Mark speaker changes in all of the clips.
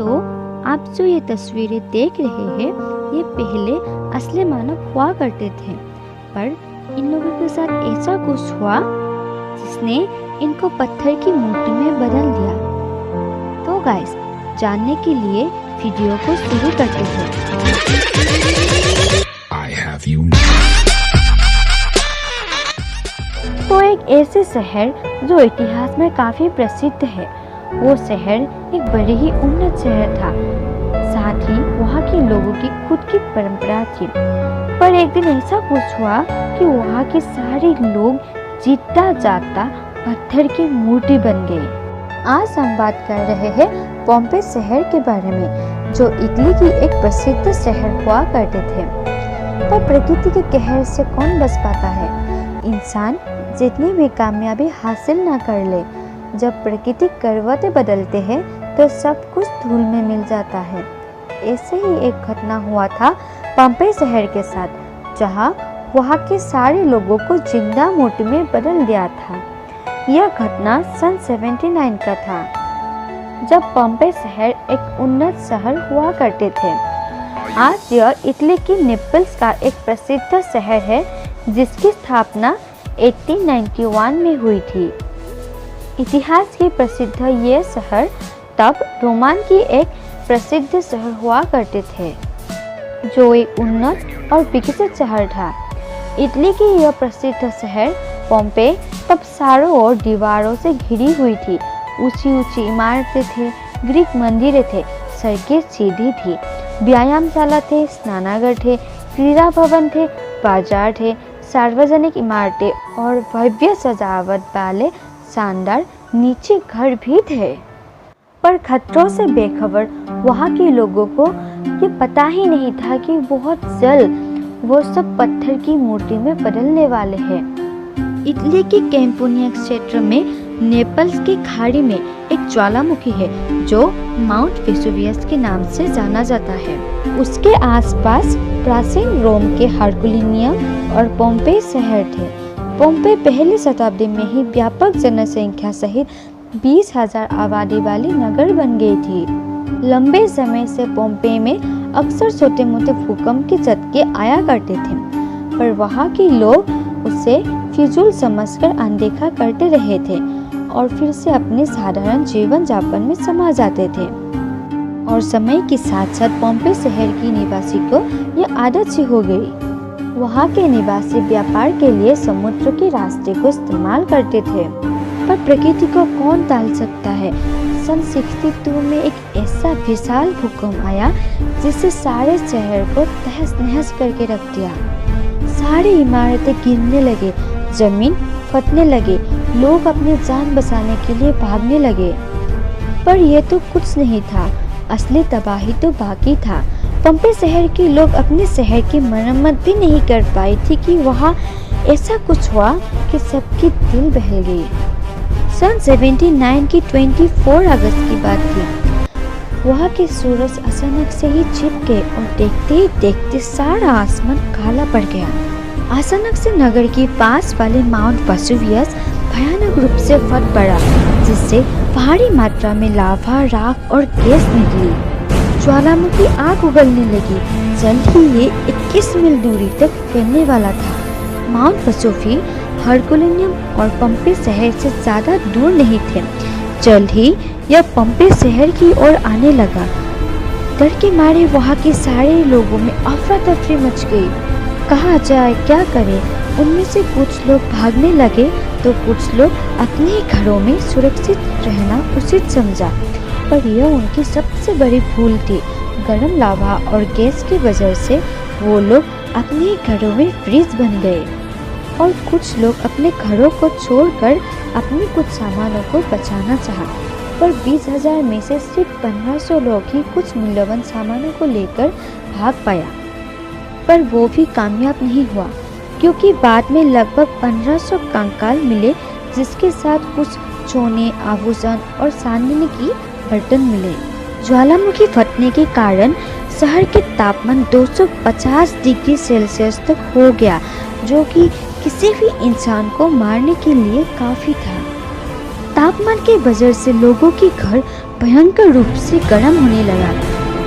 Speaker 1: तो आप जो ये तस्वीरें देख रहे हैं ये पहले असली मानव हुआ करते थे, पर इन लोगों के साथ ऐसा कुछ हुआ जिसने इनको पत्थर की मूर्ति में बदल दिया। तो गाइस, जानने के लिए वीडियो को शुरू करते हैं। तो एक ऐसे शहर जो इतिहास में काफी प्रसिद्ध है, वो शहर एक बड़ी ही उन्नत शहर था। साथ ही वहाँ के लोगों की खुद की परंपरा थी। पर एक दिन ऐसा कुछ हुआ कि वहाँ के सारे लोग जीता जागता पत्थर की मूर्ति बन गए। आज हम बात कर रहे हैं पोम्पे शहर के बारे में, जो इटली की एक प्रसिद्ध शहर हुआ करते थे। पर प्रकृति के कहर से कौन बच पाता है? इंसान जितनी भी कामयाबी हासिल ना कर ले, जब प्रकृति करवटें बदलते हैं तो सब कुछ धूल में मिल जाता है। ऐसे ही एक घटना हुआ था पोम्पे शहर के साथ, जहां वहां के सारे लोगों को जिंदा मूर्ति में बदल दिया था। यह घटना सन 79 का था, जब पोम्पे शहर एक उन्नत शहर हुआ करते थे। आज यह इटली की नेपल्स का एक प्रसिद्ध शहर है, जिसकी स्थापना 1891 में हुई थी। इतिहास की प्रसिद्ध ये शहर तब रोमान की एक प्रसिद्ध शहर हुआ करते थे, जो एक उन्नत और विकसित शहर था। इटली की यह प्रसिद्ध शहर पोम्पे तब चारों ओर दीवारों से घिरी हुई थी। ऊंची ऊंची इमारतें थे, ग्रीक मंदिरें थे, सड़कें सीधी थी, व्यायामशाला थे, स्नानागार थे, क्रीड़ा भवन थे, बाजार थे, सार्वजनिक इमारतें और भव्य सजावट वाले शानदार नीचे घर भी थे। पर खतरों से बेखबर वहाँ के लोगों को ये पता ही नहीं था कि बहुत जल्द वो सब पत्थर की मूर्ति में बदलने वाले हैं। इटली के कैंपोनिया क्षेत्र में नेपल्स की खाड़ी में एक ज्वालामुखी है, जो माउंट वेसुवियस के नाम से जाना जाता है। उसके आसपास प्राचीन रोम के हरकुलिनियम और पोम्पे शहर थे। पोम्पे पहली शताब्दी में ही व्यापक जनसंख्या सहित 20,000 आबादी वाली नगर बन गई थी। लंबे समय से पोम्पे में अक्सर छोटे मोटे भूकंप के झटके आया करते थे, पर वहाँ के लोग उसे फिजूल समझकर अनदेखा करते रहे थे और फिर से अपने साधारण जीवन यापन में समा जाते थे। और समय के साथ साथ पोम्पे शहर की निवासी को यह आदत सी हो गई। वहाँ के निवासी व्यापार के लिए समुद्र के रास्ते को इस्तेमाल करते थे, पर प्रकृति को कौन टाल सकता है। सन 62 में एक ऐसा विशाल भूकंप आया जिससे सारे शहर को तहस नहस करके रख दिया। सारी इमारतें गिरने लगे, जमीन फटने लगे, लोग अपनी जान बचाने के लिए भागने लगे। पर यह तो कुछ नहीं था, असली तबाही तो बाकी था। पोम्पे शहर के लोग अपने शहर की मरम्मत भी नहीं कर पाए थे कि वहाँ ऐसा कुछ हुआ कि सबकी दिल बहल गई। सन 79 की 24 अगस्त की बात थी। वहाँ के सूरज अचानक से ही छिप गए और देखते ही देखते सारा आसमान काला पड़ गया। अचानक से नगर के पास वाले माउंट वेसुवियस भयानक रूप से फट पड़ा, जिससे भारी मात्रा में लावा, राख और गैस निकली। ज्वालामुखी आग उगलने लगी। जल्द ही ये 21 मील दूरी तक फैलने वाला था। माउंट वेसुवियस हरकुलिनियम और पोम्पे शहर से ज्यादा दूर नहीं थे। जल्द ही यह पोम्पे शहर की ओर आने लगा। डर के मारे वहाँ के सारे लोगों में अफरा तफरी मच गई। कहाँ जाए, क्या करे? उनमें से कुछ लोग भागने लगे तो कुछ लोग अपने घरों में सुरक्षित रहना उचित समझा। पर यह उनकी सबसे बड़ी भूल थी। गर्म लावा और गैस की वजह से वो लोग अपने घरों में फ्रीज बन गए और कुछ लोग अपने घरों को छोड़कर अपने कुछ सामानों को बचाना चाहा। पर 20,000 में से सिर्फ 1500 लोग ही कुछ मूल्यवान सामानों को लेकर भाग पाया। पर वो भी कामयाब नहीं हुआ, क्योंकि बाद में लगभग 1500 कंकाल मिले, जिसके साथ कुछ सोने, आभूषण और चांदी की बर्तन मिले। ज्वालामुखी फटने के कारण शहर के तापमान 250 डिग्री सेल्सियस तक हो गया, जो कि किसी भी इंसान को मारने के लिए काफी था। तापमान की वजह से लोगों के घर भयंकर रूप से गर्म होने लगा,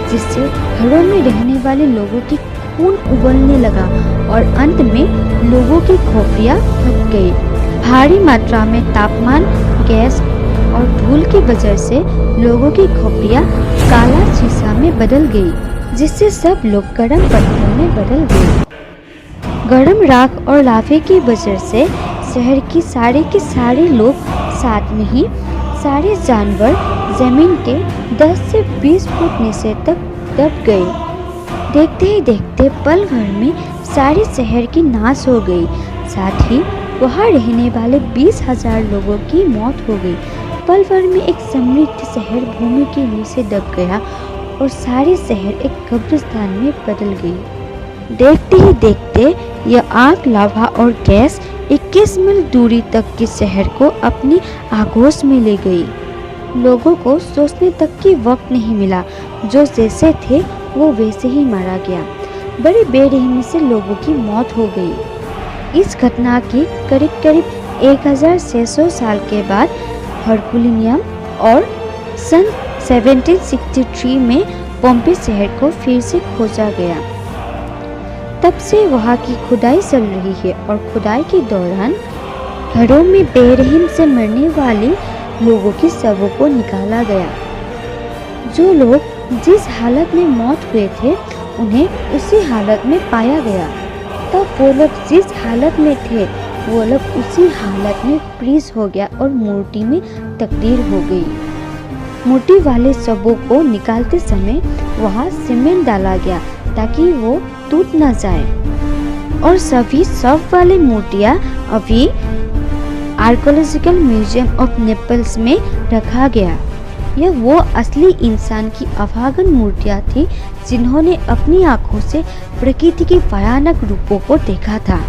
Speaker 1: जिससे घरों में रहने वाले लोगों की खून उबलने लगा और अंत में लोगों की खोपड़ियां फट गई। भारी मात्रा में तापमान, गैस और धूल की वजह से लोगों की खोपड़ियां काला शीशा में बदल गई, जिससे सब लोग गर्म पत्थर में बदल गए। गर्म राख और लावे की वजह से शहर के सारे लोग, साथ में ही सारे जानवर जमीन के 10 से 20 फुट नीचे तक दब गए। देखते ही देखते पल भर में सारे शहर की नाश हो गई। साथ ही वहाँ रहने वाले 20,000 लोगों की मौत हो गई। पल भर में एक समृद्ध शहर भूमि के नीचे दब गया और सारे शहर एक कब्रिस्तान में बदल गई। देखते ही देखते यह आग, लावा और गैस 21 मील दूरी तक के शहर को अपनी आगोश में ले गई। लोगों को सोचने तक की वक्त नहीं मिला। जो जैसे थे वो वैसे ही मारा गया। बड़ी बेरहमी से लोगों की मौत हो गई। इस घटना के करीब करीब 1600 साल के बाद हरकुलिनियम और सन 1763 में पोम्पे शहर को फिर से खोजा गया। तब से वहाँ की खुदाई चल रही है और खुदाई के दौरान घरों में बेरहम से मरने वाले लोगों की शवों को निकाला गया। जो लोग जिस हालत में मौत हुए थे उन्हें उसी हालत में पाया गया। तब वो लोग जिस हालत में थे वो लोग उसी हालत में फ्रीज हो गया और मूर्ति में तब्दील हो गई। मूर्ति वाले शवों को निकालते समय वहाँ सीमेंट डाला गया ताकि वो टूट न जाए और सभी शव वाले मूर्तियाँ अभी आर्कोलॉजिकल म्यूजियम ऑफ नेपल्स में रखा गया। यह वो असली इंसान की अभागन मूर्तियाँ थी जिन्होंने अपनी आंखों से प्रकृति के भयानक रूपों को देखा था।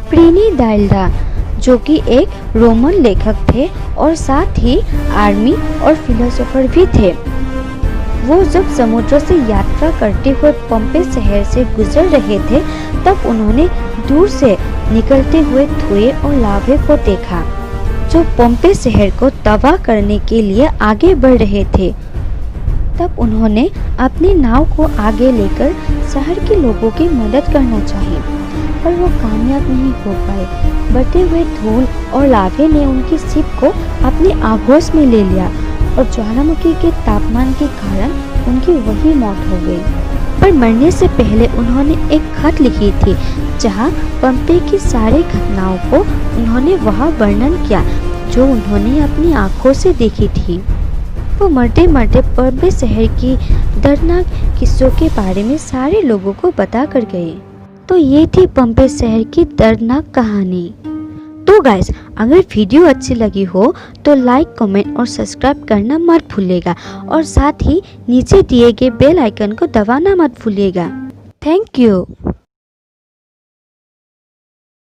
Speaker 1: प्लिनी द, जो कि एक रोमन लेखक थे और साथ ही आर्मी और फिलोसोफर भी थे, वो जब समुद्र से यात्रा करते हुए पोम्पे शहर से गुजर रहे थे तब उन्होंने दूर से निकलते हुए धुएं और लावे को देखा जो पोम्पे शहर को तबाह करने के लिए आगे बढ़ रहे थे। तब उन्होंने अपनी नाव को आगे लेकर शहर के लोगों की मदद करना चाहिए, पर वो कामयाब नहीं हो पाए। बढ़ते हुए धूल और लावे ने उनकी शिप को अपनी आगोश में ले लिया और ज्वालामुखी के तापमान के कारण उनकी वही मौत हो गई। पर मरने से पहले उन्होंने एक खत लिखी थी जहां पोम्पे की सारी घटनाओं को उन्होंने वहां वर्णन किया जो उन्होंने अपनी आंखों से देखी थी। वो मरते मरते पोम्पे शहर की दर्दनाक किस्सों के बारे में सारे लोगों को बता कर गए। तो ये थी पोम्पे शहर की दर्दनाक कहानी। तो गाइस, अगर वीडियो अच्छी लगी हो तो लाइक, कमेंट और सब्सक्राइब करना मत भूलिएगा और साथ ही नीचे दिए गए बेल आइकन को दबाना मत भूलिएगा। Thank you.